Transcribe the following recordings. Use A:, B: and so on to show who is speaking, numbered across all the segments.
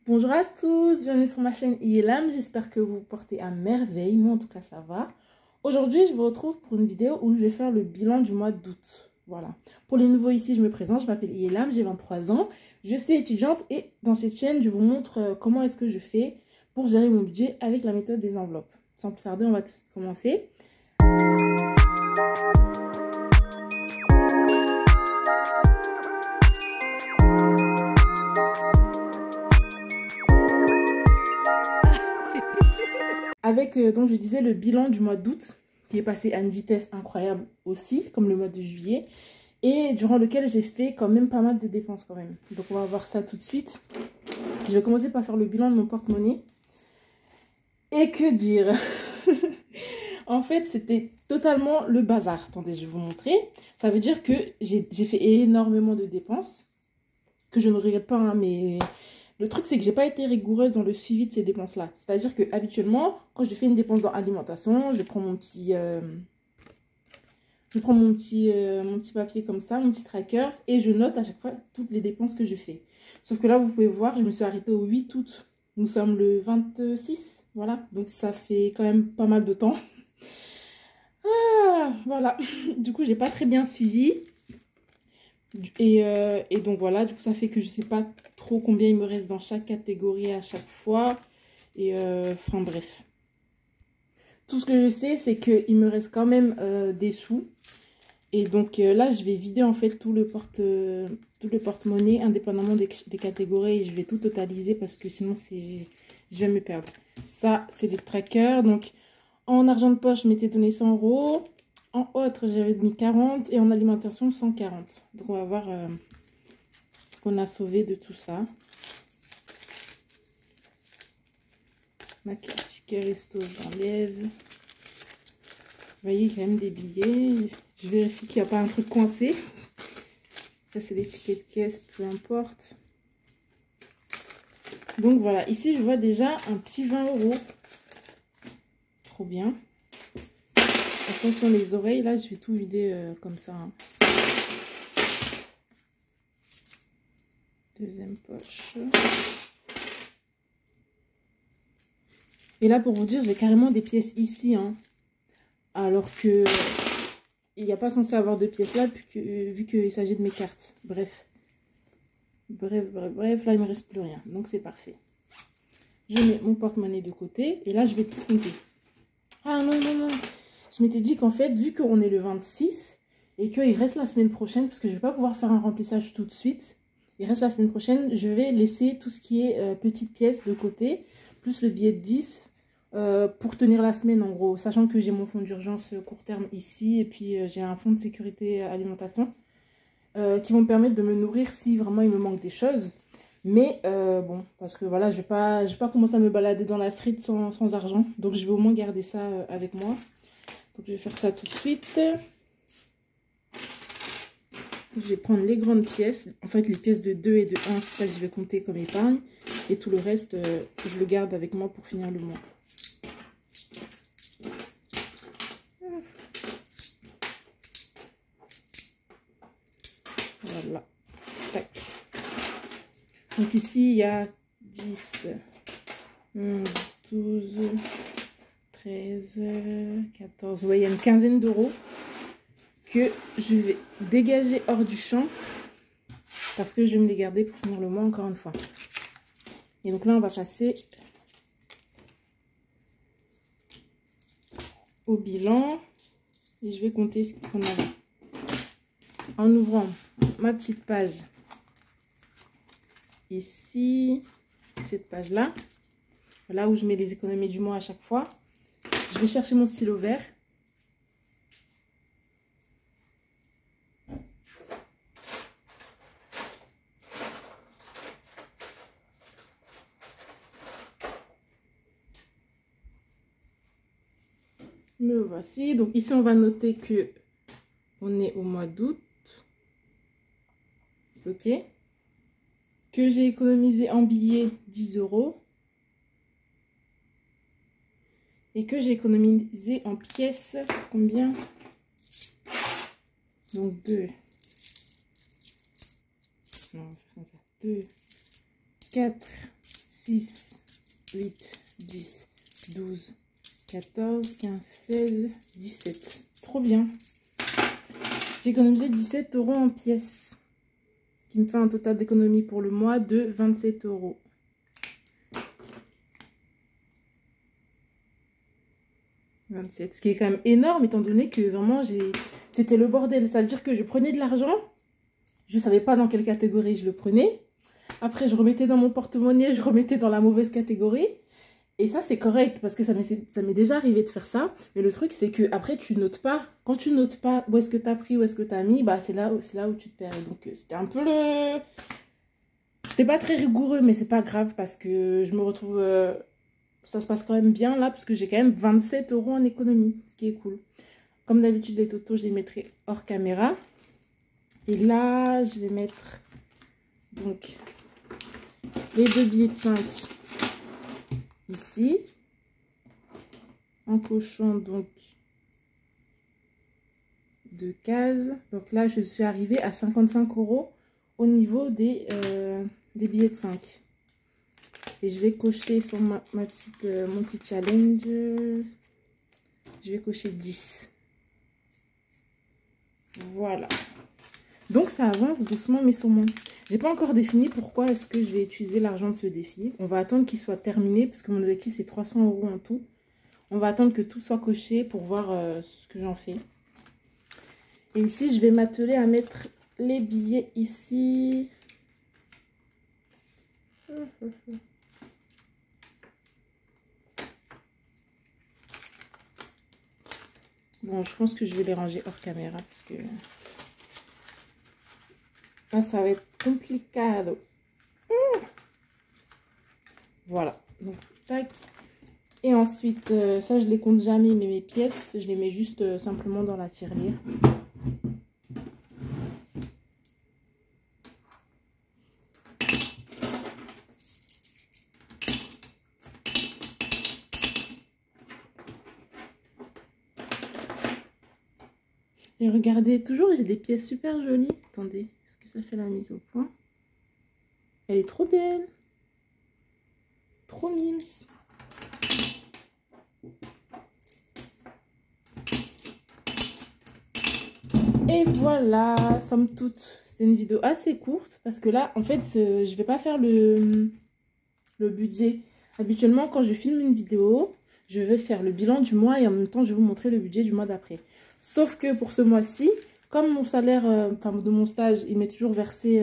A: Bonjour à tous, bienvenue sur ma chaîne IELAM, j'espère que vous vous portez à merveille, moi en tout cas ça va. Aujourd'hui je vous retrouve pour une vidéo où je vais faire le bilan du mois d'août. Voilà. Pour les nouveaux ici, je me présente, je m'appelle IELAM, j'ai 23 ans, je suis étudiante et dans cette chaîne je vous montre comment est-ce que je fais pour gérer mon budget avec la méthode des enveloppes. Sans plus tarder, on va tout de suite commencer. Avec, donc je disais, le bilan du mois d'août, qui est passé à une vitesse incroyable aussi, comme le mois de juillet, et durant lequel j'ai fait quand même pas mal de dépenses quand même. Donc on va voir ça tout de suite. Je vais commencer par faire le bilan de mon porte-monnaie. Et que dire? En fait, c'était totalement le bazar. Attendez, je vais vous montrer. Ça veut dire que j'ai fait énormément de dépenses, que je ne regrette pas, hein, mais... Le truc, c'est que j'ai pas été rigoureuse dans le suivi de ces dépenses-là. C'est-à-dire que habituellement, quand je fais une dépense dans l'alimentation, je prends mon petit, mon petit papier comme ça, mon petit tracker, et je note à chaque fois toutes les dépenses que je fais. Sauf que là, vous pouvez voir, je me suis arrêtée au 8 août. Nous sommes le 26, voilà. Donc ça fait quand même pas mal de temps. Ah, voilà. Du coup, j'ai pas très bien suivi. Et donc voilà, du coup ça fait que je sais pas trop combien il me reste dans chaque catégorie à chaque fois. Et enfin bref. Tout ce que je sais, c'est qu'il me reste quand même des sous. Et donc là, je vais vider en fait tout le porte-monnaie indépendamment des catégories. Et je vais tout totaliser parce que sinon je vais me perdre. Ça, c'est les trackers. Donc en argent de poche, je m'étais donné 100 €. En autre, j'avais mis 40 et en alimentation, 140. Donc, on va voir ce qu'on a sauvé de tout ça. Ma carte ticket resto, j'enlève. Vous voyez, il y a quand même des billets. Je vérifie qu'il n'y a pas un truc coincé. Ça, c'est les tickets de caisse, peu importe. Donc, voilà. Ici, je vois déjà un petit 20 €. Trop bien. Attention les oreilles, là je vais tout vider comme ça. Hein. Deuxième poche. Et là pour vous dire, j'ai carrément des pièces ici. Hein. Alors que il n'y a pas censé avoir de pièces là, vu qu'il s'agit de mes cartes. Bref. Bref, là il ne me reste plus rien. Donc c'est parfait. Je mets mon porte-monnaie de côté. Et là je vais tout compter. Ah non, non, non. Je m'étais dit qu'en fait, vu qu'on est le 26 et qu'il reste la semaine prochaine, parce que je ne vais pas pouvoir faire un remplissage tout de suite, il reste la semaine prochaine, je vais laisser tout ce qui est petites pièces de côté, plus le billet de 10 pour tenir la semaine en gros, sachant que j'ai mon fonds d'urgence court terme ici et puis j'ai un fonds de sécurité alimentation qui vont me permettre de me nourrir si vraiment il me manque des choses. Mais bon, parce que voilà, je vais pas commencer à me balader dans la street sans argent, donc je vais au moins garder ça avec moi. Donc, je vais faire ça tout de suite. Je vais prendre les grandes pièces. En fait, les pièces de 2 et de 1, c'est ça que je vais compter comme épargne. Et tout le reste, je le garde avec moi pour finir le mois. Voilà. Tac. Donc ici, il y a 10, 11, 12... 13, 14, ouais, il y a une quinzaine d'euros que je vais dégager hors du champ parce que je vais me les garder pour finir le mois encore une fois. Et donc là, on va passer au bilan et je vais compter ce qu'on a en ouvrant ma petite page ici, cette page-là, là où je mets les économies du mois à chaque fois. Je vais chercher mon stylo vert. Me voici. Donc ici, on va noter que on est au mois d'août. Ok. Que j'ai économisé en billets 10 €. Et que j'ai économisé en pièces, combien? Donc 2. Non, on va faire comme ça. 2, 4, 6, 8, 10, 12, 14, 15, 16, 17. Trop bien. J'ai économisé 17 € en pièces. Ce qui me fait un total d'économie pour le mois de 27 €. Ce qui est quand même énorme étant donné que vraiment c'était le bordel. Ça veut dire que je prenais de l'argent, je ne savais pas dans quelle catégorie je le prenais. Après je remettais dans mon porte-monnaie, je remettais dans la mauvaise catégorie. Et ça c'est correct parce que ça m'est déjà arrivé de faire ça. Mais le truc c'est que après tu notes pas. Quand tu notes pas où est-ce que tu as pris, où est-ce que tu as mis, bah c'est là où tu te perds. Et donc c'était un peu le... C'était pas très rigoureux mais c'est pas grave parce que je me retrouve... Ça se passe quand même bien là, parce que j'ai quand même 27 € en économie, ce qui est cool. Comme d'habitude, les totos, je les mettrai hors caméra. Et là, je vais mettre donc les 2 billets de 5 ici. En cochant donc 2 cases. Donc là, je suis arrivée à 55 € au niveau des billets de 5. Et je vais cocher sur mon petit challenge. Je vais cocher 10. Voilà. Donc ça avance doucement mais sûrement. J'ai pas encore défini pourquoi est-ce que je vais utiliser l'argent de ce défi. On va attendre qu'il soit terminé parce que mon objectif c'est 300 € en tout. On va attendre que tout soit coché pour voir ce que j'en fais. Et ici je vais m'atteler à mettre les billets ici. Bon, je pense que je vais les ranger hors caméra parce que là, ça va être compliqué. Voilà. Donc, tac. Et ensuite, ça, je les compte jamais, mais mes pièces, je les mets juste simplement dans la tirelire. Et regardez, toujours j'ai des pièces super jolies. Attendez, est-ce que ça fait la mise au point? Elle est trop belle. Trop mimes. Et voilà, somme toute, c'est une vidéo assez courte. Parce que là, en fait, je vais pas faire le budget. Habituellement, quand je filme une vidéo, je vais faire le bilan du mois et en même temps, je vais vous montrer le budget du mois d'après. Sauf que pour ce mois-ci, comme mon salaire de mon stage, il m'est toujours versé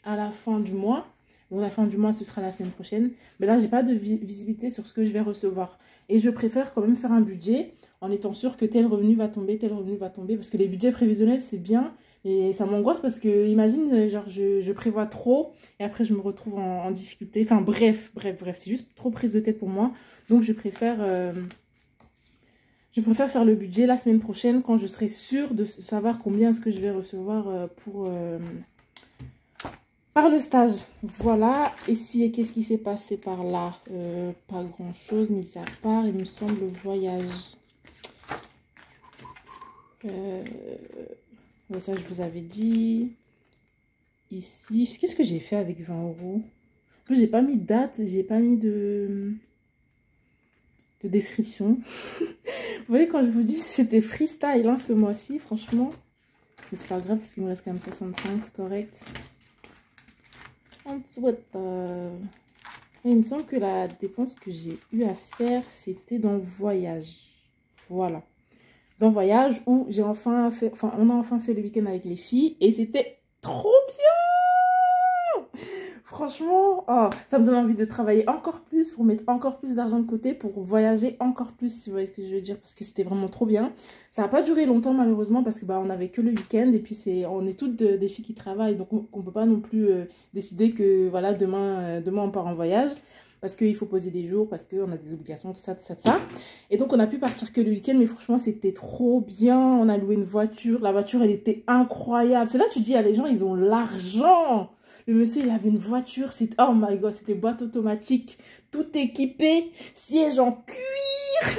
A: à la fin du mois. Bon, la fin du mois, ce sera la semaine prochaine. Mais là, j'ai pas de visibilité sur ce que je vais recevoir. Et je préfère quand même faire un budget en étant sûr que tel revenu va tomber, tel revenu va tomber. Parce que les budgets prévisionnels, c'est bien. Et ça m'angoisse parce que, imagine, genre, je prévois trop et après, je me retrouve en difficulté. Enfin, bref. C'est juste trop prise de tête pour moi. Donc, je préfère faire le budget la semaine prochaine quand je serai sûre de savoir combien est-ce que je vais recevoir par le stage. Voilà. Et qu'est-ce qui s'est passé par là? Pas grand-chose, mis à part, il me semble, le voyage. Ça, je vous avais dit. Ici, qu'est-ce que j'ai fait avec 20 €? En plus, j'ai pas mis de date, j'ai pas mis de description. Vous voyez, quand je vous dis c'était freestyle hein, ce mois-ci, franchement. Mais c'est pas grave parce qu'il me reste quand même 65, c'est correct. Ensuite, il me semble que la dépense que j'ai eu à faire, c'était dans le voyage. Voilà. Dans le voyage où j'ai enfin fait, on a enfin fait le week-end avec les filles et c'était trop bien! Franchement, oh, ça me donne envie de travailler encore plus pour mettre encore plus d'argent de côté pour voyager encore plus, si vous voyez ce que je veux dire, parce que c'était vraiment trop bien. Ça n'a pas duré longtemps malheureusement parce que on avait que le week-end et puis on est toutes des filles qui travaillent, donc on ne peut pas non plus décider que voilà demain on part en voyage. Parce qu'il faut poser des jours, parce qu'on a des obligations, tout ça. Et donc, on a pu partir que le week-end, mais franchement, c'était trop bien. On a loué une voiture. La voiture, elle était incroyable. C'est là que tu dis, les gens, ils ont l'argent. Le monsieur, il avait une voiture. Oh my God, c'était boîte automatique, tout équipé, siège en cuir.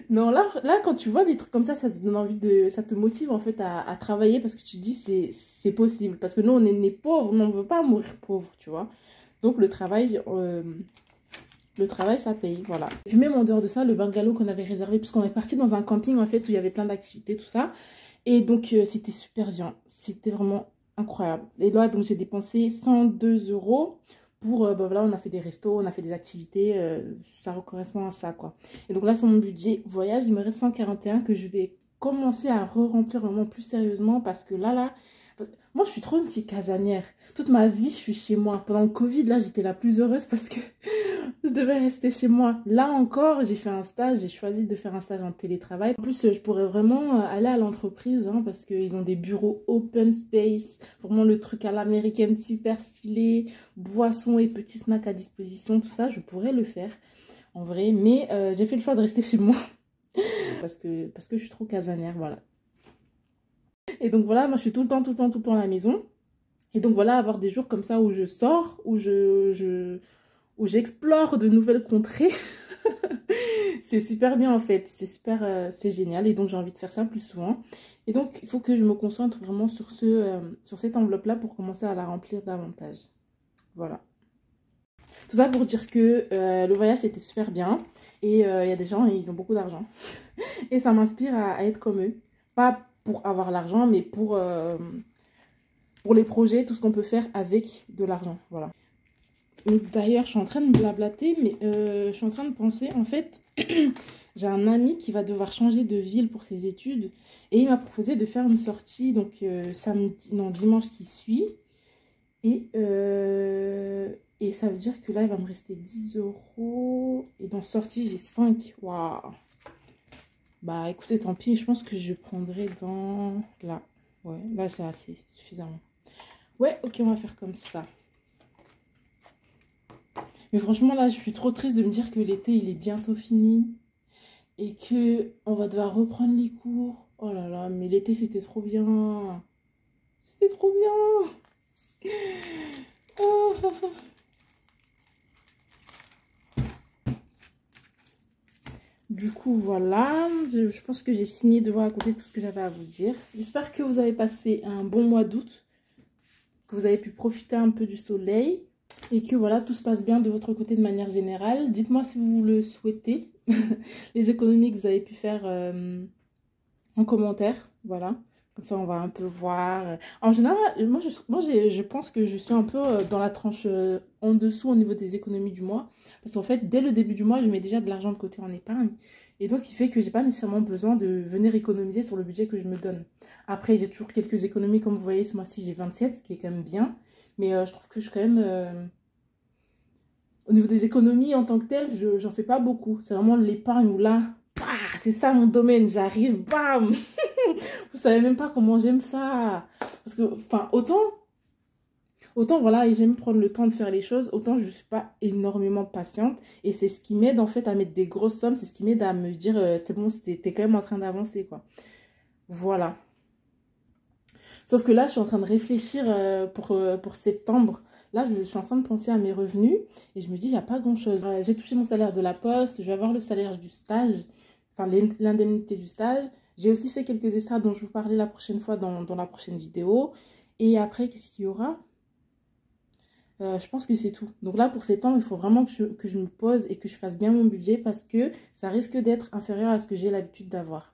A: Non, là, quand tu vois des trucs comme ça te donne envie ça te motive en fait à travailler parce que tu te dis, c'est possible. Parce que nous, on est nés pauvres, mais on ne veut pas mourir pauvre, tu vois. Donc le travail, ça paye, voilà. Et puis même en dehors de ça, le bungalow qu'on avait réservé, puisqu'on est parti dans un camping en fait où il y avait plein d'activités, tout ça. Et donc c'était super bien, c'était vraiment incroyable. Et là donc j'ai dépensé 102 € pour, bah, voilà, on a fait des restos, on a fait des activités, ça correspond à ça quoi. Et donc là sur mon budget voyage, il me reste 141 que je vais commencer à re-remplir vraiment plus sérieusement parce que là, moi je suis trop une fille casanière. Toute ma vie je suis chez moi. Pendant le Covid là j'étais la plus heureuse parce que je devais rester chez moi. Là encore, j'ai fait un stage, j'ai choisi de faire un stage en télétravail. En plus, je pourrais vraiment aller à l'entreprise hein, parce qu'ils ont des bureaux open space, vraiment le truc à l'américaine super stylé, boissons et petits snacks à disposition, tout ça, je pourrais le faire en vrai. Mais j'ai fait le choix de rester chez moi parce que je suis trop casanière, voilà. Et donc voilà, moi je suis tout le temps à la maison. Et donc voilà, avoir des jours comme ça où je sors, où j'explore de nouvelles contrées. C'est super bien en fait, c'est super, c'est génial. Et donc j'ai envie de faire ça plus souvent. Et donc il faut que je me concentre vraiment sur cette enveloppe-là pour commencer à la remplir davantage. Voilà. Tout ça pour dire que le voyage c'était super bien. Et il y a des gens, ils ont beaucoup d'argent. Et ça m'inspire à être comme eux. Pas pour avoir l'argent, mais pour les projets, tout ce qu'on peut faire avec de l'argent. Voilà. Mais d'ailleurs, je suis en train de blablater, mais je suis en train de penser, en fait, j'ai un ami qui va devoir changer de ville pour ses études. Et il m'a proposé de faire une sortie, donc dimanche qui suit. Et ça veut dire que là, il va me rester 10 €. Et dans sortie, j'ai 5. Waouh! Bah écoutez, tant pis, je pense que je prendrai dans... Là, ouais, là c'est assez, suffisamment. Ouais, ok, on va faire comme ça. Mais franchement, là, je suis trop triste de me dire que l'été, il est bientôt fini. Et que on va devoir reprendre les cours. Oh là là, mais l'été, c'était trop bien. C'était trop bien. Oh. Du coup, voilà. Je pense que j'ai fini de vous raconter tout ce que j'avais à vous dire. J'espère que vous avez passé un bon mois d'août. Que vous avez pu profiter un peu du soleil. Et que voilà, tout se passe bien de votre côté de manière générale. Dites-moi si vous le souhaitez. Les économies que vous avez pu faire en commentaire. Voilà. Comme ça, on va un peu voir. En général, moi, je pense que je suis un peu dans la tranche en dessous au niveau des économies du mois. Parce qu'en fait, dès le début du mois, je mets déjà de l'argent de côté en épargne. Et donc, ce qui fait que j'ai pas nécessairement besoin de venir économiser sur le budget que je me donne. Après, j'ai toujours quelques économies. Comme vous voyez, ce mois-ci, j'ai 27, ce qui est quand même bien. Mais je trouve que je suis quand même... Au niveau des économies en tant que tel, j'en fais pas beaucoup. C'est vraiment l'épargne où là, c'est ça mon domaine. J'arrive, bam. Vous savez même pas comment j'aime ça. Parce que, enfin, autant voilà, j'aime prendre le temps de faire les choses, autant je suis pas énormément patiente. Et c'est ce qui m'aide en fait à mettre des grosses sommes. C'est ce qui m'aide à me dire, t'es bon, t'es quand même en train d'avancer, quoi. Voilà. Sauf que là, je suis en train de réfléchir pour septembre. Là, je suis en train de penser à mes revenus et je me dis, il n'y a pas grand-chose. J'ai touché mon salaire de la poste, je vais avoir le salaire du stage, enfin l'indemnité du stage. J'ai aussi fait quelques extras dont je vous parlerai la prochaine fois dans la prochaine vidéo. Et après, qu'est-ce qu'il y aura? Je pense que c'est tout. Donc là, pour septembre, il faut vraiment que je me pose et que je fasse bien mon budget parce que ça risque d'être inférieur à ce que j'ai l'habitude d'avoir.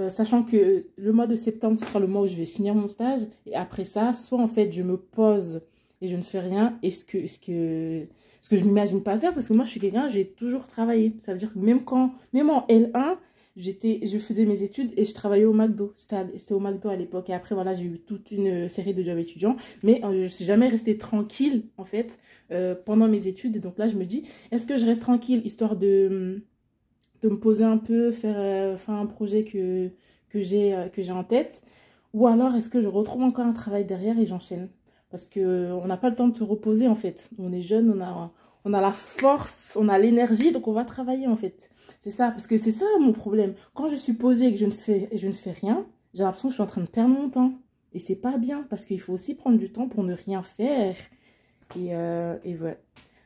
A: Sachant que le mois de septembre, ce sera le mois où je vais finir mon stage. Et après ça, soit en fait, je me pose et je ne fais rien. Et ce que je ne m'imagine pas faire, parce que moi, je suis quelqu'un, j'ai toujours travaillé. Ça veut dire que même en L1, je faisais mes études et je travaillais au McDo. C'était au McDo à l'époque. Et après, voilà, j'ai eu toute une série de jobs étudiants. Mais je ne suis jamais restée tranquille, en fait, pendant mes études. Et donc là, je me dis, est-ce que je reste tranquille, histoire de me poser un peu, faire un projet que j'ai en tête, ou alors est-ce que je retrouve encore un travail derrière et j'enchaîne? Parce que on n'a pas le temps de se reposer en fait. On est jeune, on a la force, on a l'énergie, donc on va travailler en fait. C'est ça, parce que c'est ça mon problème. Quand je suis posée et que je ne fais rien, j'ai l'impression que je suis en train de perdre mon temps. Et c'est pas bien, parce qu'il faut aussi prendre du temps pour ne rien faire. Et voilà.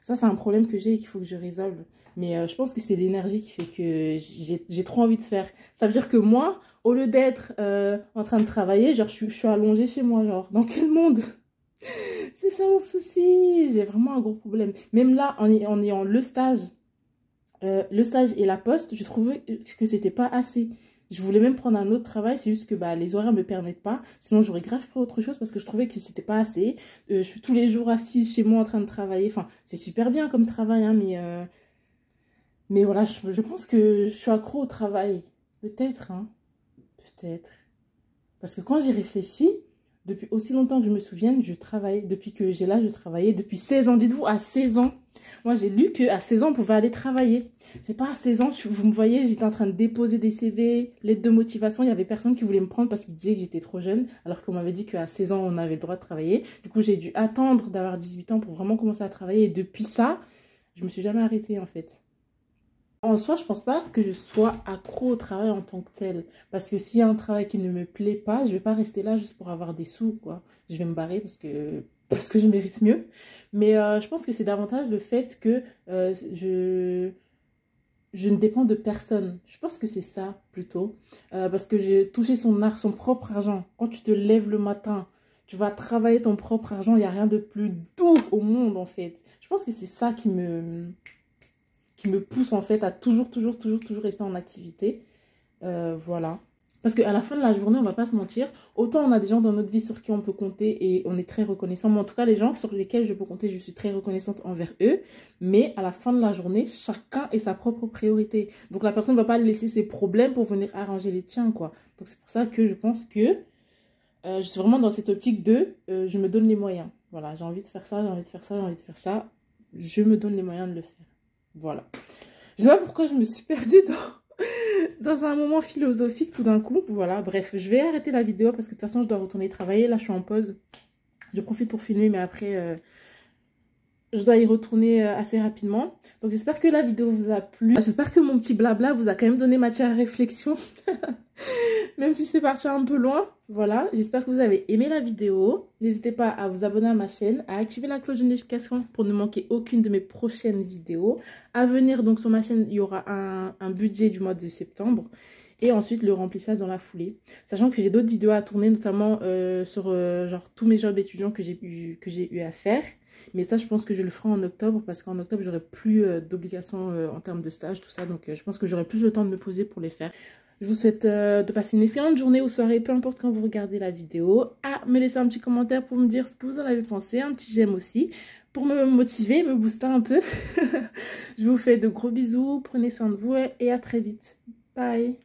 A: Ça, c'est un problème que j'ai et qu'il faut que je résolve. Mais je pense que c'est l'énergie qui fait que j'ai trop envie de faire. Ça veut dire que moi, au lieu d'être en train de travailler, genre, je suis allongée chez moi, genre, dans quel monde? C'est ça mon souci. J'ai vraiment un gros problème. Même là, en ayant le stage et la poste, je trouvais que c'était pas assez. Je voulais même prendre un autre travail, c'est juste que bah, les horaires me permettent pas. Sinon, j'aurais grave pris autre chose parce que je trouvais que c'était pas assez. Je suis tous les jours assise chez moi en train de travailler. Enfin, c'est super bien comme travail, hein, mais voilà, je pense que je suis accro au travail. Peut-être, hein. Peut-être. Parce que quand j'y réfléchis, depuis aussi longtemps que je me souvienne, je travaille. Depuis que j'ai l'âge de travailler, depuis 16 ans. Dites-vous, à 16 ans. Moi, j'ai lu qu'à 16 ans, on pouvait aller travailler. C'est pas à 16 ans, vous me voyez, j'étais en train de déposer des CV, lettres de motivation. Il y avait personne qui voulait me prendre parce qu'ils disaient que j'étais trop jeune. Alors qu'on m'avait dit qu'à 16 ans, on avait le droit de travailler. Du coup, j'ai dû attendre d'avoir 18 ans pour vraiment commencer à travailler. Et depuis ça, je me suis jamais arrêtée, en fait. En soi, je pense pas que je sois accro au travail en tant que tel. Parce que s'il y a un travail qui ne me plaît pas, je vais pas rester là juste pour avoir des sous, quoi. Je vais me barrer parce que je mérite mieux. Mais je pense que c'est davantage le fait que je ne dépends de personne. Je pense que c'est ça, plutôt. Parce que j'ai touché son propre argent. Quand tu te lèves le matin, tu vas travailler ton propre argent. Il n'y a rien de plus doux au monde, en fait. Je pense que c'est ça qui me pousse en fait à toujours rester en activité. Voilà. Parce qu'à la fin de la journée, on va pas se mentir, autant on a des gens dans notre vie sur qui on peut compter et on est très reconnaissant. Mais en tout cas, les gens sur lesquels je peux compter, je suis très reconnaissante envers eux. Mais à la fin de la journée, chacun est sa propre priorité. Donc la personne ne va pas laisser ses problèmes pour venir arranger les tiens, quoi. Donc c'est pour ça que je pense que je suis vraiment dans cette optique de je me donne les moyens. Voilà, j'ai envie de faire ça, j'ai envie de faire ça, j'ai envie de faire ça. Je me donne les moyens de le faire. Voilà. Je sais pas pourquoi je me suis perdue dans un moment philosophique tout d'un coup. Voilà, bref, je vais arrêter la vidéo parce que de toute façon, je dois retourner travailler. Là, je suis en pause. Je profite pour filmer, mais après, je dois y retourner assez rapidement. Donc, j'espère que la vidéo vous a plu. J'espère que mon petit blabla vous a quand même donné matière à réflexion. Même si c'est parti un peu loin. Voilà, j'espère que vous avez aimé la vidéo. N'hésitez pas à vous abonner à ma chaîne, à activer la cloche de notification pour ne manquer aucune de mes prochaines vidéos. À venir, donc sur ma chaîne, il y aura un budget du mois de septembre. Et ensuite, le remplissage dans la foulée. Sachant que j'ai d'autres vidéos à tourner, notamment sur genre tous mes jobs étudiants que j'ai eu à faire. Mais ça, je pense que je le ferai en octobre parce qu'en octobre, j'aurai plus d'obligations en termes de stage, tout ça. Donc, je pense que j'aurai plus le temps de me poser pour les faire. Je vous souhaite de passer une excellente journée ou soirée, peu importe quand vous regardez la vidéo. Me laisser un petit commentaire pour me dire ce que vous en avez pensé, un petit j'aime aussi, pour me motiver, me booster un peu. Je vous fais de gros bisous, prenez soin de vous et à très vite. Bye!